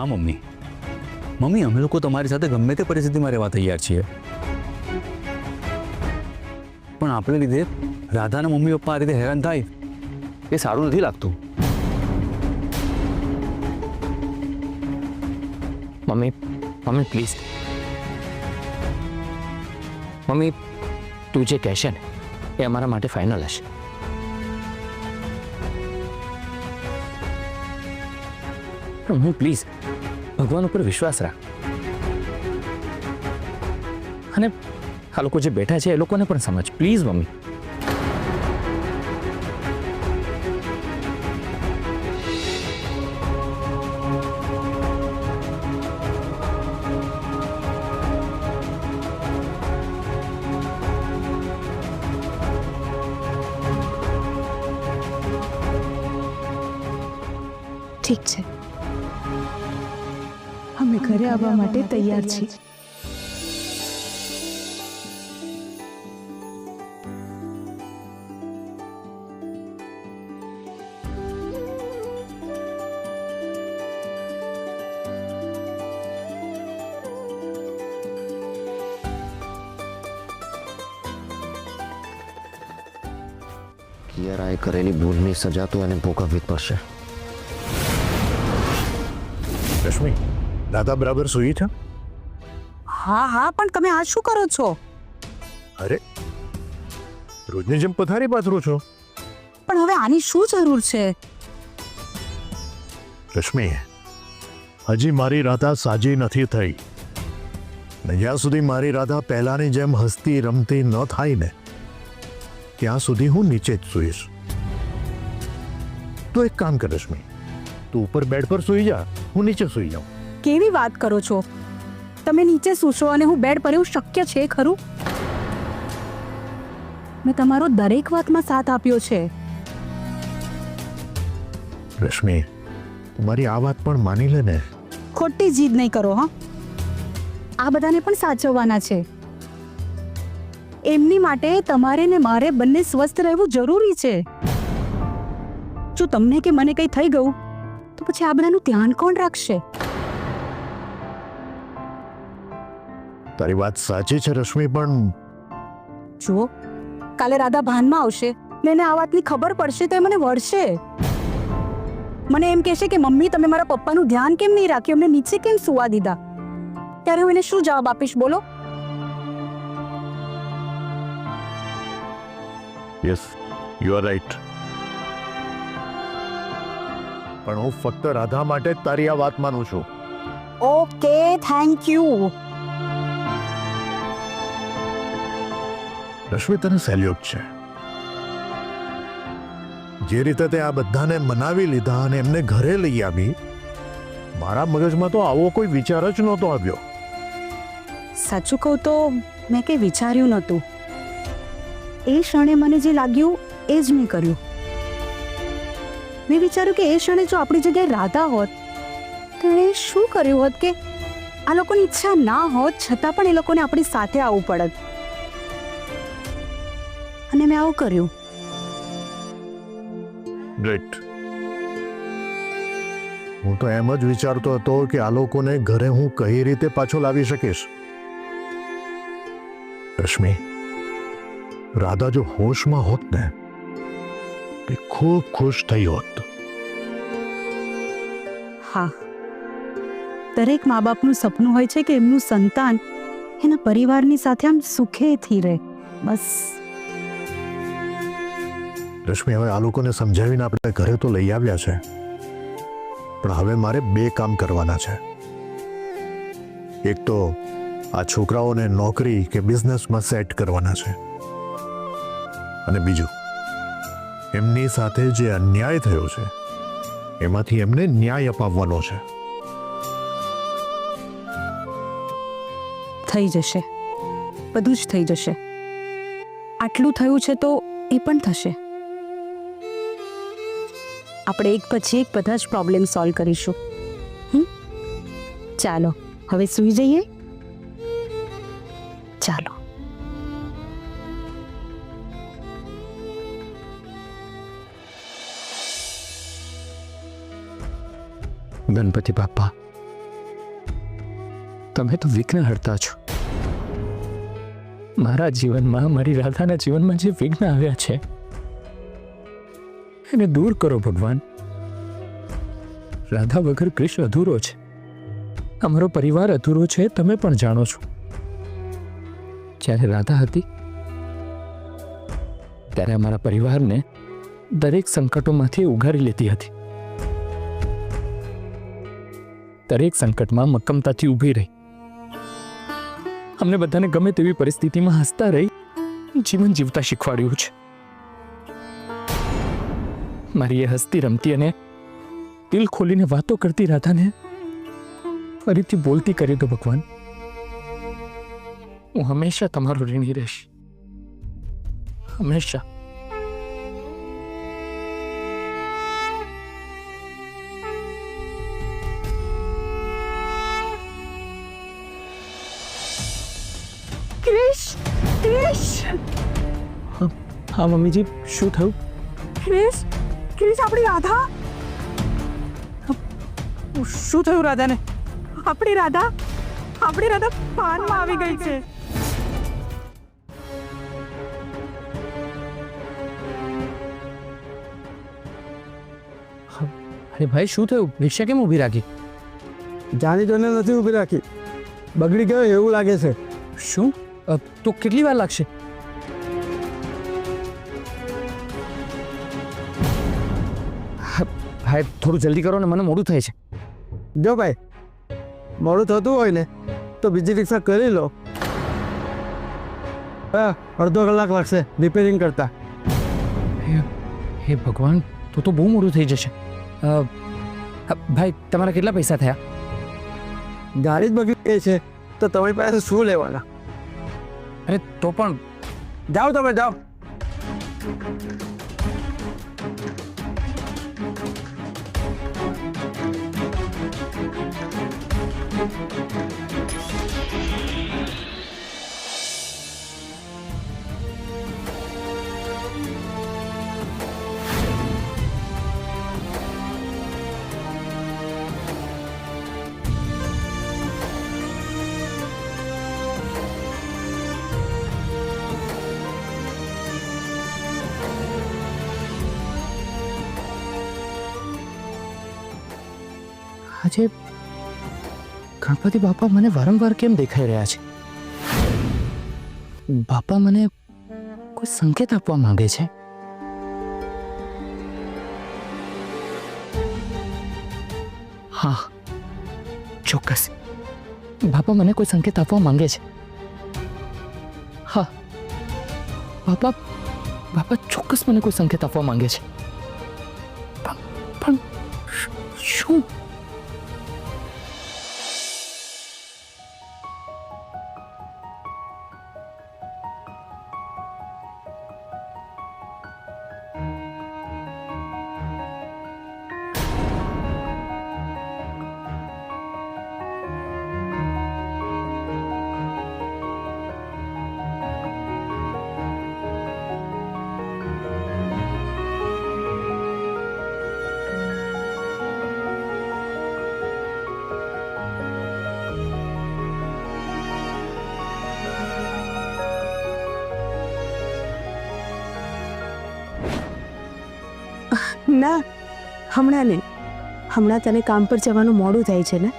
હા mummy, mummy અમે લોકો તમારી સાથે ગમે તે પરિસ્થિતિમાં રહેવા તૈયાર છીએ, પણ આપણે લીધે રાધાના મમ્મી પપ્પા આ રીતે હેરાન થાય એ સારું નથી લાગતું. મમ્મી મમ્મી પ્લીઝ, મમ્મી તું જે કહેશે ને એ અમારા માટે ફાઇનલ હશે. પણ મમ્મી પ્લીઝ ભગવાન ઉપર વિશ્વાસ રાખ, અને આ લોકો જે બેઠા છે એ લોકોને પણ સમજ પ્લીઝ મમ્મી. ઠીક છે, અમે ઘરે આવવા માટે તૈયાર છીએ. કિયારાએ કરેલી ભૂલની સજા તો એને ભોગવવી જ પડશે. રશ્મિ, દાદા બરાબર સૂઈ છે? હા હા, પણ તમે આ શું કરો છો? અરે રોજની જેમ પથારી પાથરો છો. પણ હવે આની શું જરૂર છે? રશ્મિ, હજી મારી રાધા સાજી નથી થઈ ને જ્યાં સુધી મારી રાધા પહેલાની જેમ હસતી રમતી ન થાય ને ત્યાં સુધી હું નીચે જ સૂઈશ. તું એક કામ કર રશ્મિ, તું ઉપર બેડ પર સૂઈ જા, હું નીચે સૂઈ જાઉં. કેવી વાત કરો છો? તમે નીચે સૂશો અને હું બેડ પર, એવું શક્ય છે ખરું? મેં તમારો દરેક વાતમાં સાથ આપ્યો છે. રશ્મિ, તમારી આ વાત પણ માની લે ને. ખોટી જીદ નહીં કરો. હા, આ બધાને પણ સાચવવાના છે. એમની માટે તમારે ને મારે બંને સ્વસ્થ રહેવું જરૂરી છે. જો તમને કે મને કંઈ થઈ ગયું તો પછી આ બધાનું ધ્યાન કોણ રાખશે? તારી વાત સાચી છે રશ્મિ, પણ જુઓ, કાલે રાધા ભાનમાં આવશે ને એને આ વાતની ખબર પડશે તો એ મને વળશે. મને એમ કહેશે કે મમ્મી તમે મારા પપ્પાનું ધ્યાન કેમ નહીં રાખ્યું, અમને નીચે કેમ સુવા દીધા? ત્યારે હું એને શું જવાબ આપીશ બોલો? Yes, you are right. પણ હું ફક્ત રાધા માટે જ તારી આ વાત માનું છું. Okay, thank you. રશ્મિ, તને સેલ્યુટ છે. જે રીતે તે આ બધાને મનાવી લીધા અને એમને ઘરે લઈ આવી, મારા મગજમાં તો આવો કોઈ વિચાર જ નહોતો આવ્યો. સાચું કહું તો મેં કંઈ વિચાર્યું નહોતું. એ ક્ષણે મને જે લાગ્યું એ જ મેં કર્યું. મેં વિચાર્યું કે એ ક્ષણે જો આપણી જગ્યાએ રાધા હોત તો એણે શું કર્યું હોત કે આ લોકોની ઈચ્છા ના હોત છતાં પણ એ લોકોને આપણી સાથે આવવું પડત, અને મેં આવું કર્યું. ગ્રેટ. હું તો એમ જ વિચારતો હતો કે આ લોકોને ઘરે હું કઈ રીતે પાછો લાવી શકીશ. રશ્મિ, રાધા જો હોશમાં હોત ને તે ખૂબ ખુશ થઈ હોત. હા, દરેક મા બાપનું સપનું હોય છે કે એમનું સંતાન એના પરિવારની સાથે આમ સુખેથી રહે. બસ. રશ્મિ, હવે આ લોકોને સમજાવીને આપણે ઘરે તો લઈ આવ્યા છે, પણ હવે મારે બે કામ કરવાના છે. એક તો આ છોકરાઓને નોકરી કે બિઝનેસમાં સેટ કરવાના છે, અને બીજું એમની સાથે જે અન્યાય થયો છે એમાંથી એમને ન્યાય અપાવવાનો છે. થઈ જશે, બધું જ થઈ જશે. આટલું થયું છે તો એ પણ થશે. આપણે એક પછી એક બધા જ પ્રોબ્લેમ સોલ્વ કરીશું. ચાલો હવે સૂઈ જઈએ. ચાલો. ગણપતિ બાપા, તમે તો વિઘ્ન હરતા છો. મારા જીવનમાં, મારી રાધાના જીવનમાં જે વિઘ્ન આવ્યા છે એને દૂર કરો ભગવાન. રાધા વગર કૃષ્ણ અધૂરો છે. અમારો પરિવાર અધૂરો છે, તમે પણ જાણો છો. જ્યારે રાધા હતી ત્યારે અમારા પરિવારને દરેક સંકટોમાંથી ઉગારી લેતી હતી. દરેક સંકટમાં મક્કમતાથી ઊભી રહી. અમને બધાને ગમે તેવી પરિસ્થિતિમાં હસતા રહી જીવન જીવતા શીખવાડ્યું છે. મારી એ હસતી રમતી અને દિલ ખોલીને વાતો કરતી રાધાને ફરીથી બોલતી કરી દો ભગવાન. હું હંમેશા તમારો ઋણી રહીશ. હંમેશા. ક્રિશ, ક્રિશ, હા મમ્મીજી, શું થયું? ક્રિશ, ક્રિશ, આપણી રાધા. શું થયું રાધાને? આપણી રાધા પાનમાં આવી ગઈ છે. અરે ભાઈ, શું થયું? રિક્ષા કેમ ઊભી રાખી? જાણી જોઈને નથી ઊભી રાખી, બગડી ગયો એવું લાગે છે. શું? તો કેટલી વાર લાગશે? ભાઈ થોડું જલ્દી કરો ને, મને મોડું થાય છે. જો ભાઈ, મોડું થતું હોય ને તો બીજી રિક્ષા કરી લો. હા, અડધો કલાક લાગશે રિપેરિંગ કરતા. હે ભગવાન, તો બહુ મોડું થઈ જશે. ભાઈ, તમારા કેટલા પૈસા થયા? ગાડી જ બગડી ગઈ છે તો તમારી પાસે શું લેવાના? અરે તો પણ જાઓ, તમે જાઓ. આજે ગણપતિ બાપા મને વારંવાર કેમ દેખાઈ રહ્યા છે? બાપા મને કોઈ સંકેત આપવા માંગે છે. હા, ચોક્કસ બાપા મને કોઈ સંકેત આપવા માંગે છે. હા, બાપા ચોક્કસ મને કોઈ સંકેત આપવા માંગે છે. પણ શું? ના, હમણાં નહીં. હમણાં તને કામ પર જવાનું મોડું થાય છે ને,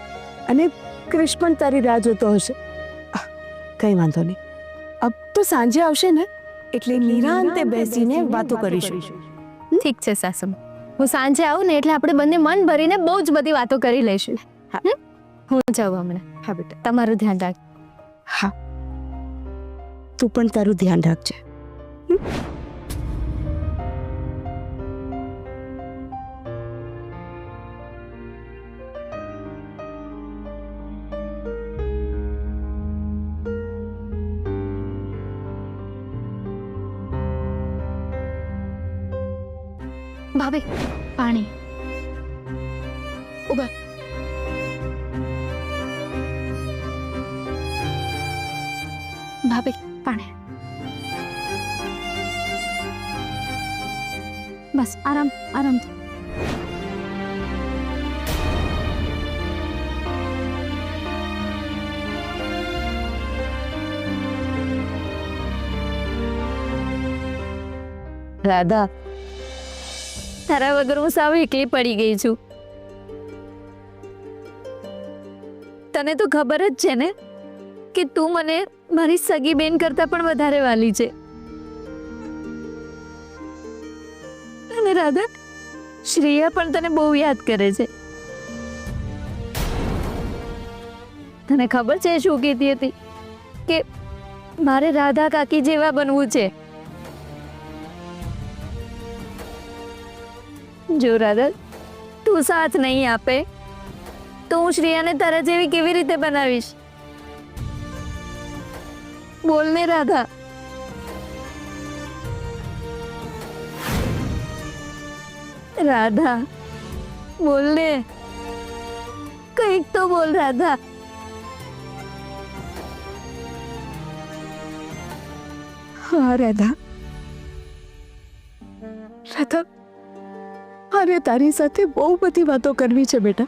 અને ક્રિશ પણ તારી રાહ જોતો હશે. કંઈ વાંધો નહીં. અબ તો સાંજે આવશે ને એટલે નિરાંતે બેસીને વાતો કરીશું. ઠીક છે સાસુ, હું સાંજે આવું ને એટલે આપણે બંને મન ભરીને બહુ જ બધી વાતો કરી લઈશું. હું જાઉં હમણાં. હા બેટા. તમારું ધ્યાન રાખ. હા, તું પણ તારું ધ્યાન રાખજે. ભાભી, પાણી. ઉભા. ભાભી, પાણી. બસ આરામ આરામથી. રાધા, તારા વગર હું સાવ એકલી પડી ગઈ છું. તને તો ખબર જ છે ને કે તું મને મારી સગી બેન કરતાં પણ વધારે વાલી છે. અને રાધા, શ્રેયા પણ તને બહુ યાદ કરે છે. તને ખબર છે શું કહેતી હતી કે મારે રાધા કાકી જેવા બનવું છે. જો રાધા, તું સાથ નહીં આપે તો હું શ્રેયાને તારા જેવી કેવી રીતે બનાવીશ? બોલ ને રાધા. રાધા, બોલ ને, કંઈક તો બોલ રાધા. હા રાધા, રાધા, મારે તારી સાથે બહુ બધી વાતો કરવી છે બેટા.